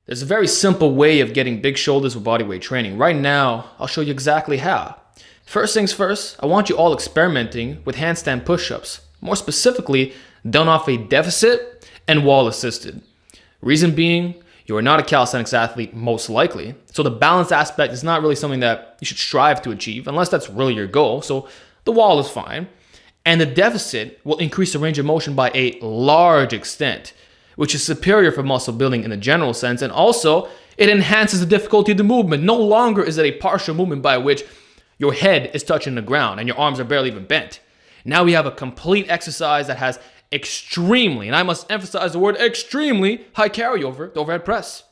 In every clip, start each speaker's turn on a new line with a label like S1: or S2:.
S1: There's a very simple way of getting big shoulders with bodyweight training. Right now, I'll show you exactly how. First things first, I want you all experimenting with handstand push-ups. More specifically, done off a deficit and wall assisted. Reason being, you are not a calisthenics athlete most likely, so the balance aspect is not really something that you should strive to achieve unless that's really your goal, so the wall is fine. And the deficit will increase the range of motion by a large extent, which is superior for muscle building in the general sense, and also it enhances the difficulty of the movement. No longer is it a partial movement by which your head is touching the ground and your arms are barely even bent. Now we have a complete exercise that has extremely, and I must emphasize the word extremely, high carryover, the overhead press.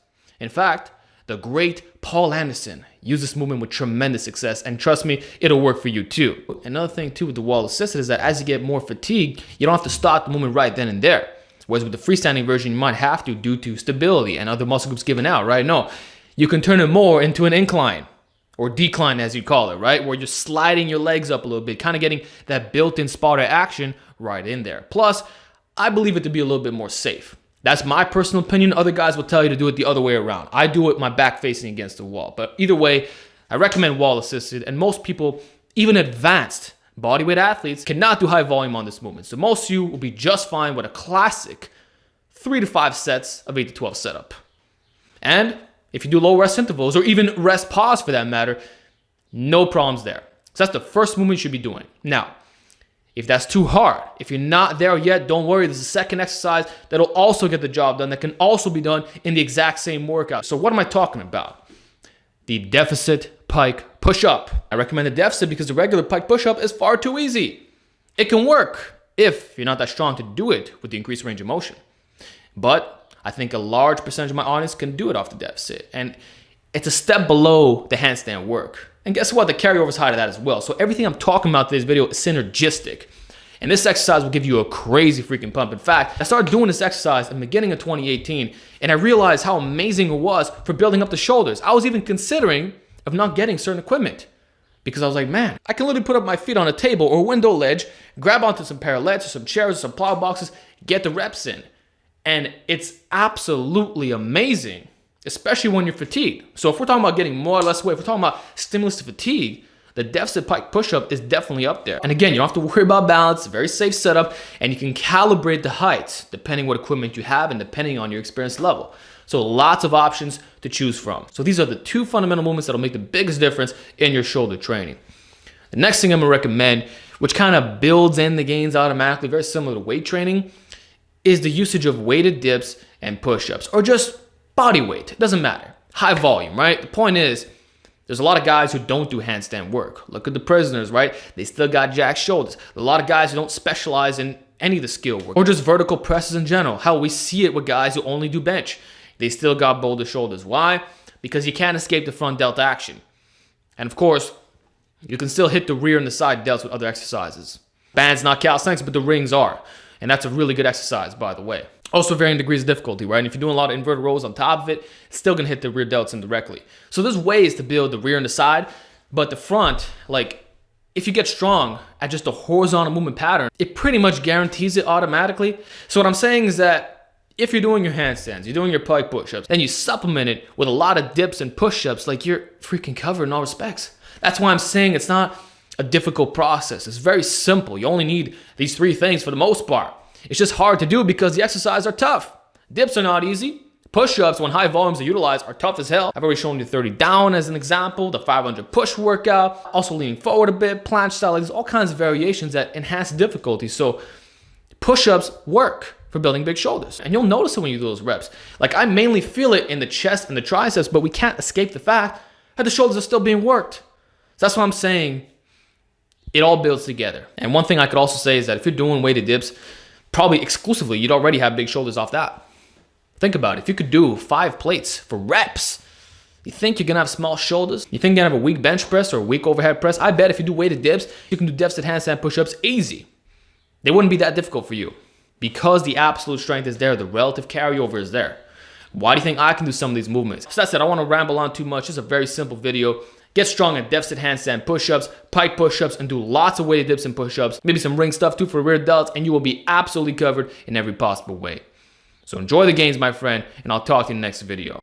S1: In fact, the great Paul Anderson used this movement with tremendous success, and trust me, it'll work for you too. Another thing too with the wall assisted is that as you get more fatigued, you don't have to stop the movement right then and there. Whereas with the freestanding version, you might have to due to stability and other muscle groups giving out, right? No, you can turn it more into an incline or decline as you call it, right? Where you're sliding your legs up a little bit, kind of getting that built-in spotter action right in there. Plus, I believe it to be a little bit more safe. That's my personal opinion. Other guys will tell you to do it the other way around. I do it my back facing against the wall. But either way, I recommend wall assisted, and most people, even advanced bodyweight athletes, cannot do high volume on this movement. So most of you will be just fine with a classic 3 to 5 sets of 8 to 12 setup. And if you do low rest intervals, or even rest pause for that matter, no problems there. So that's the first movement you should be doing. Now, if that's too hard, if you're not there yet, don't worry. There's a second exercise that'll also get the job done that can also be done in the exact same workout. So what am I talking about? The deficit pike push-up. I recommend the deficit because the regular pike push-up is far too easy. It can work if you're not that strong to do it with the increased range of motion. But I think a large percentage of my audience can do it off the deficit. And it's a step below the handstand work. And guess what? The carryover is high to that as well. So everything I'm talking about in this video is synergistic. And this exercise will give you a crazy freaking pump. In fact, I started doing this exercise in the beginning of 2018, and I realized how amazing it was for building up the shoulders. I was even considering of not getting certain equipment because I was like, man, I can literally put up my feet on a table or a window ledge, grab onto some parallettes or some chairs or some plow boxes, get the reps in. And it's absolutely amazing, especially when you're fatigued. So if we're talking about getting more or less weight, if we're talking about stimulus to fatigue, the deficit pike push-up is definitely up there. And again, you don't have to worry about balance. It's a very safe setup, and you can calibrate the heights depending what equipment you have and depending on your experience level. So lots of options to choose from. So these are the two fundamental movements that'll make the biggest difference in your shoulder training. The next thing I'm gonna recommend, which kind of builds in the gains automatically, very similar to weight training, is the usage of weighted dips and push-ups, or just body weight. It doesn't matter. High volume, right? The point is, there's a lot of guys who don't do handstand work. Look at the prisoners, right? They still got jacked shoulders. A lot of guys who don't specialize in any of the skill work, or just vertical presses in general. Hell, we see it with guys who only do bench. They still got boulder shoulders. Why? Because you can't escape the front delt action. And of course, you can still hit the rear and the side delts with other exercises. Band's not calisthenics, but the rings are. And that's a really good exercise, by the way. Also varying degrees of difficulty, right? And if you're doing a lot of inverted rows on top of it, it's still gonna hit the rear delts indirectly. So there's ways to build the rear and the side, but the front, like if you get strong at just a horizontal movement pattern, it pretty much guarantees it automatically. So what I'm saying is that if you're doing your handstands, you're doing your pike push-ups, then you supplement it with a lot of dips and push-ups, like you're freaking covered in all respects. That's why I'm saying it's not a difficult process. It's very simple. You only need these 3 things for the most part. It's just hard to do because the exercises are tough. Dips are not easy. Push-ups, when high volumes are utilized, are tough as hell. I've already shown you 30 down as an example, the 500 push workout, also leaning forward a bit, planche style. There's all kinds of variations that enhance difficulty. So push-ups work for building big shoulders. And you'll notice it when you do those reps. Like I mainly feel it in the chest and the triceps, but we can't escape the fact that the shoulders are still being worked. So that's why I'm saying it all builds together. And one thing I could also say is that if you're doing weighted dips, probably exclusively, you'd already have big shoulders off that. Think about it. If you could do 5 plates for reps, you think you're gonna have small shoulders? You think you're gonna have a weak bench press or a weak overhead press? I bet if you do weighted dips, you can do deficit handstand push-ups easy. They wouldn't be that difficult for you because the absolute strength is there, the relative carryover is there. Why do you think I can do some of these movements? So that's it. I don't want to ramble on too much. It's a very simple video. Get strong at deficit handstand push-ups, pike push-ups, and do lots of weighted dips and push-ups. Maybe some ring stuff too for rear delts, and you will be absolutely covered in every possible way. So enjoy the gains, my friend, and I'll talk to you in the next video.